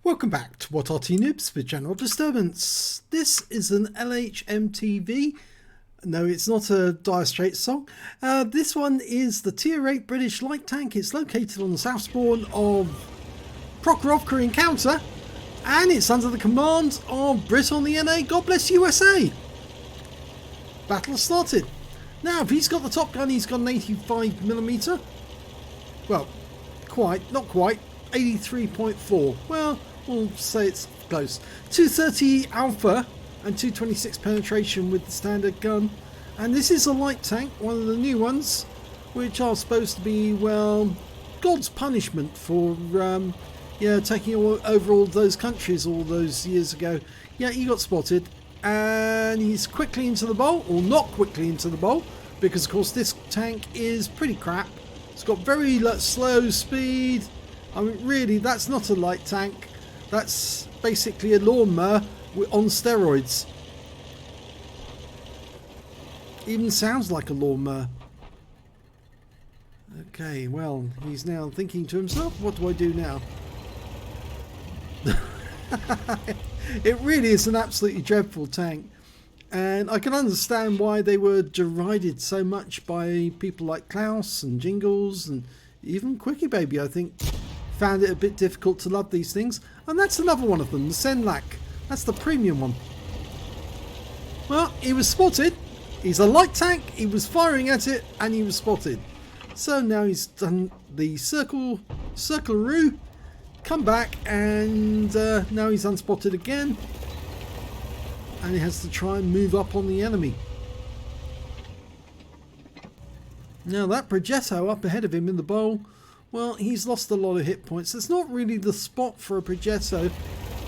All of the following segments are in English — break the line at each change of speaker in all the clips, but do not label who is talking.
Welcome back to What Arty Noobs with General Disturbance. This is an LHMTV. No, it's not a Dire Straits song. This one is the Tier 8 British light tank. It's located on the south spawn of Prokhorovka Encounter, and it's under the command of Brit on the NA. God bless USA. Battle has started. Now, if he's got the top gun, he's got an 85mm. Well, not quite. 83.4. Well, we'll say it's close. 230 alpha and 226 penetration with the standard gun. And this is a light tank, one of the new ones, which are supposed to be, well, God's punishment for taking over all those countries all those years ago. Yeah, he got spotted, and he's quickly into the bowl, or not quickly into the bowl, because of course this tank is pretty crap. It's got very slow speed. I mean, really, that's not a light tank. That's basically a lawnmower on steroids. Even sounds like a lawnmower. Okay, well, he's now thinking to himself, what do I do now? It really is an absolutely dreadful tank. And I can understand why they were derided so much by people like Klaus and Jingles and even Quickie Baby, I think. Found it a bit difficult to love these things. And that's another one of them, the Senlak. That's the premium one. Well, he was spotted. He's a light tank. He was firing at it and he was spotted. So now he's done the circle-aroo, come back, and now he's unspotted again. And he has to try and move up on the enemy. Now that Progetto up ahead of him in the bowl, well, he's lost a lot of hit points. It's not really the spot for a Progetto,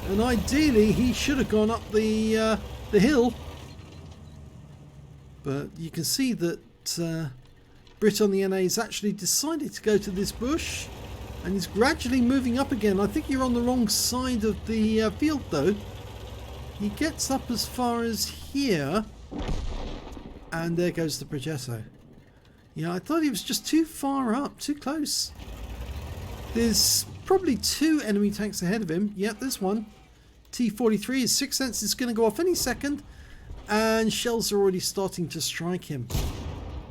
and ideally he should have gone up the hill. But you can see that Brit on the NA has actually decided to go to this bush, and he's gradually moving up again. I think you're on the wrong side of the field though. He gets up as far as here, and there goes the Progetto. Yeah, I thought he was just too far up, too close. There's probably two enemy tanks ahead of him. Yep, there's one. T-43, his sixth sense is going to go off any second. And shells are already starting to strike him.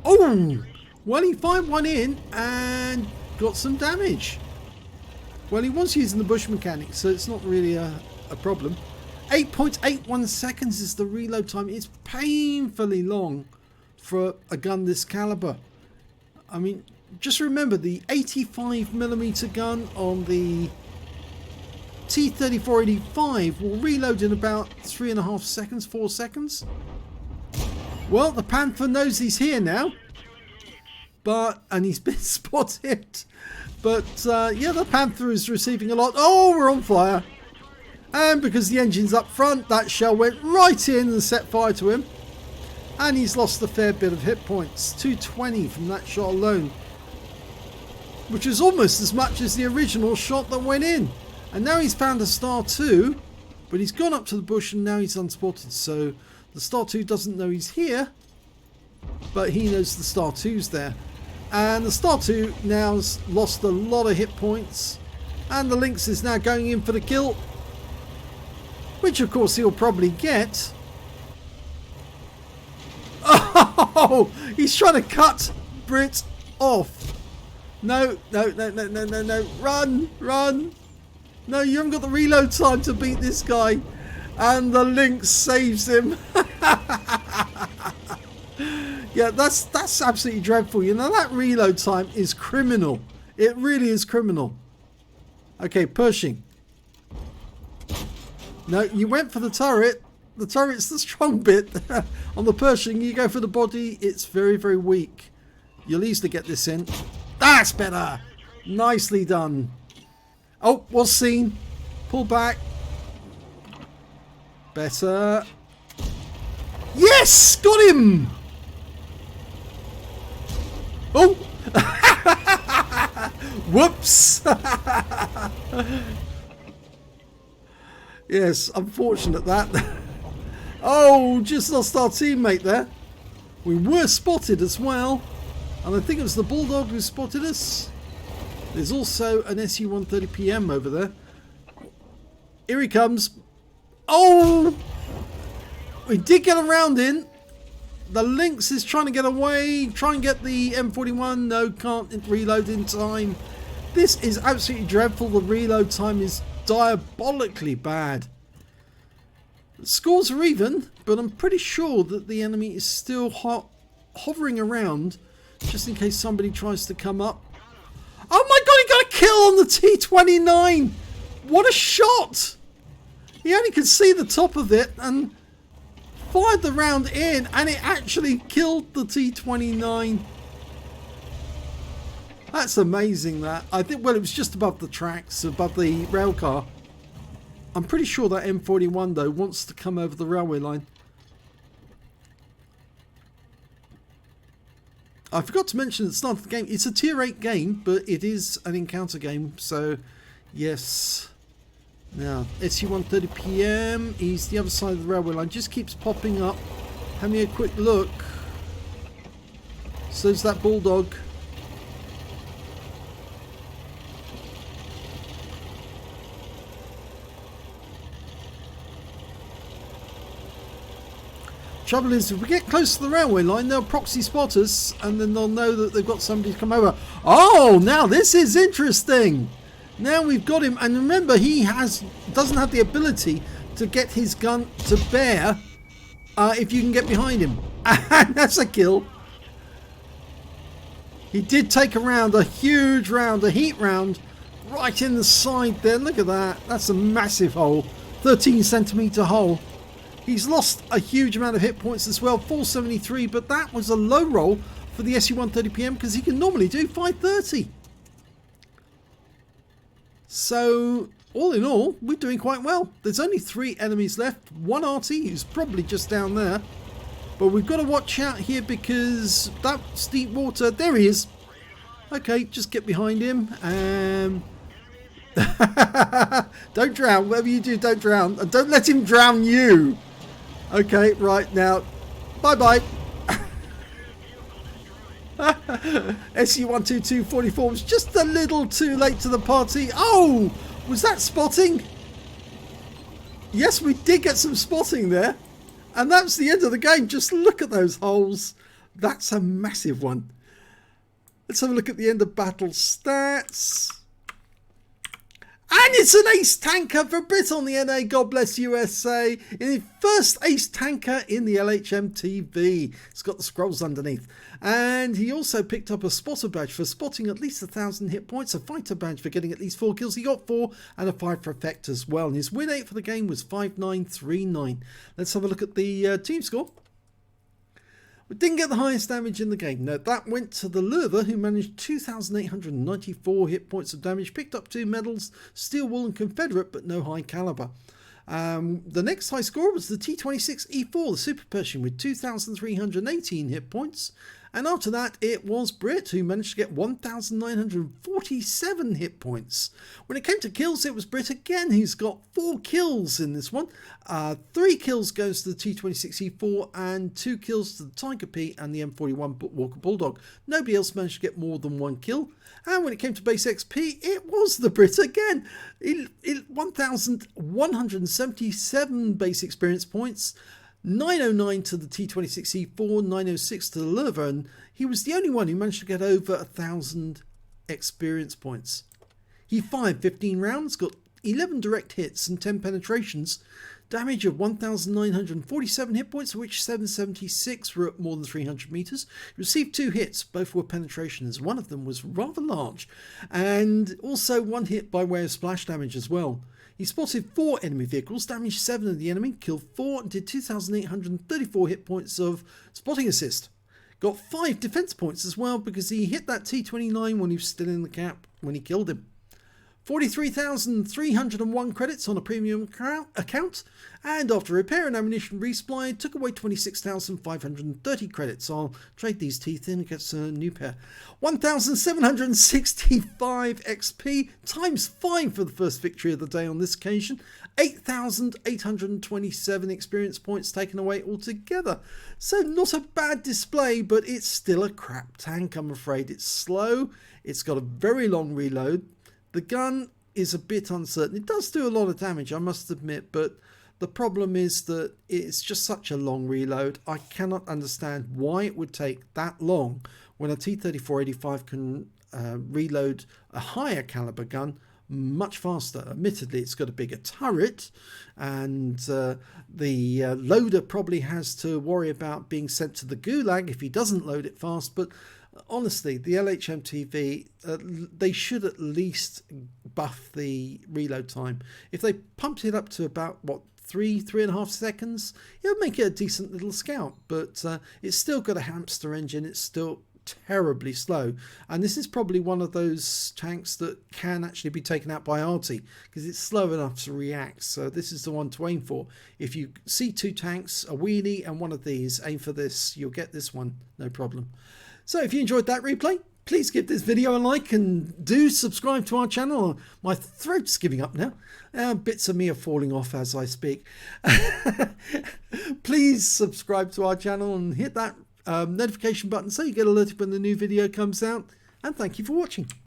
Oh! Well, he fired one in and got some damage. Well, he was using the bush mechanic, so it's not really a problem. 8.81 seconds is the reload time. It's painfully long for a gun this caliber. I mean, just remember the 85mm gun on the T-3485 will reload in about 3.5 seconds, 4 seconds. Well, the Panther knows he's here now, and he's been spotted. But yeah, the Panther is receiving a lot. Oh, we're on fire. And because the engine's up front, that shell went right in and set fire to him. And he's lost a fair bit of hit points. 220 from that shot alone. Which is almost as much as the original shot that went in. And now he's found a Star 2. But he's gone up to the bush and now he's unspotted. So the Star 2 doesn't know he's here. But he knows the Star 2's there. And the Star 2 now's lost a lot of hit points. And the Lynx is now going in for the kill. Which of course he'll probably get. Oh, he's trying to cut Brit off. No. Run. No, you haven't got the reload time to beat this guy. And the Lynx saves him. Yeah, that's absolutely dreadful. You know, that reload time is criminal. It really is criminal. Okay, Pershing. No, you went for the turret. The turret's the strong bit. On the Pershing, you go for the body. It's very, very weak. You'll easily get this in. That's better. Nicely done. Oh, was seen. Pull back. Better. Yes! Got him! Oh! Whoops! Yes, unfortunate that. Oh, just lost our teammate there. We were spotted as well. And I think it was the Bulldog who spotted us. There's also an SU-130PM over there. Here he comes. Oh! We did get a round in. The Lynx is trying to get away. Try and get the M41. No, can't reload in time. This is absolutely dreadful. The reload time is diabolically bad. The scores are even, but I'm pretty sure that the enemy is still hovering around just in case somebody tries to come up. Oh my god, he got a kill on the T29! What a shot! He only could see the top of it and fired the round in, and it actually killed the T29. That's amazing, that. I think, well, it was just above the tracks, above the rail car. I'm pretty sure that M41 though wants to come over the railway line. I forgot to mention at the start of the game, it's a tier 8 game, but it is an encounter game, so yes. Now, SU-130 PM, he's the other side of the railway line, just keeps popping up. Have me a quick look. So's that Bulldog. Trouble is, if we get close to the railway line, they'll proxy spot us, and then they'll know that they've got somebody to come over. Oh, now this is interesting. Now we've got him, and remember, he doesn't have the ability to get his gun to bear if you can get behind him. And that's a kill. He did take a round, a huge round, a heat round, right in the side there. Look at that. That's a massive hole, 13-centimeter hole. He's lost a huge amount of hit points as well, 473, but that was a low roll for the SU-130 PM because he can normally do 530. So, all in all, we're doing quite well. There's only 3 enemies left. One Arty, who's probably just down there. But we've got to watch out here because that's deep water. There he is. Okay, just get behind him. Don't drown. Whatever you do, don't drown. And don't let him drown you. Okay, right now. Bye-bye. SU-122-44 was just a little too late to the party. Oh, was that spotting? Yes, we did get some spotting there. And that's the end of the game. Just look at those holes. That's a massive one. Let's have a look at the end of battle stats. And it's an ace tanker for Brit on the NA, God bless USA. In the first ace tanker in the LHMTV. It's got the scrolls underneath. And he also picked up a spotter badge for spotting at least 1,000 hit points, a fighter badge for getting at least 4 kills. He got 4 and a 5 for effect as well. And his win rate for the game was 5939. Let's have a look at the team score. We didn't get the highest damage in the game. No, that went to the Lurver, who managed 2,894 hit points of damage, picked up 2 medals, Steel Wool and Confederate, but no high caliber. The next high score was the T26E4, the Super Pershing, with 2,318 hit points. And after that, it was Brit, who managed to get 1,947 hit points. When it came to kills, it was Brit again, who's got 4 kills in this one. 3 kills goes to the T26E4 and 2 kills to the Tiger P and the M41 Walker Bulldog. Nobody else managed to get more than 1 kill. And when it came to base XP, it was the Brit again. 1,177 base experience points. 909 to the T26E4, 906 to the Lurver, and he was the only one who managed to get over 1,000 experience points. He fired 15 rounds, got 11 direct hits and 10 penetrations, damage of 1,947 hit points, of which 776 were at more than 300 meters. He received 2 hits, both were penetrations. One of them was rather large, and also 1 hit by way of splash damage as well. He spotted 4 enemy vehicles, damaged 7 of the enemy, killed 4 and did 2,834 hit points of spotting assist. Got 5 defense points as well because he hit that T29 when he was still in the cap when he killed him. 43,301 credits on a premium account, and after repair and ammunition resupply, took away 26,530 credits. I'll trade these teeth in and get a new pair. 1,765 XP times 5 for the first victory of the day on this occasion. 8,827 experience points taken away altogether. So not a bad display, but it's still a crap tank, I'm afraid. It's slow, it's got a very long reload. The gun is a bit uncertain. It does do a lot of damage, I must admit, but the problem is that it's just such a long reload. I cannot understand why it would take that long when a T-3485 can reload a higher caliber gun much faster. Admittedly, it's got a bigger turret, and the loader probably has to worry about being sent to the gulag if he doesn't load it fast. But honestly, the LHMTV, they should at least buff the reload time. If they pumped it up to about, what, 3.5 seconds, it would make it a decent little scout. But it's still got a hamster engine. It's still terribly slow, and this is probably one of those tanks that can actually be taken out by Arty because it's slow enough to react. So this is the one to aim for. If you see two tanks, a wheelie and one of these, aim for this, you'll get this one, no problem. So if you enjoyed that replay, please give this video a like and do subscribe to our channel. My throat's giving up now. Bits of me are falling off as I speak. Please subscribe to our channel and hit that notification button so you get alerted when the new video comes out, and thank you for watching.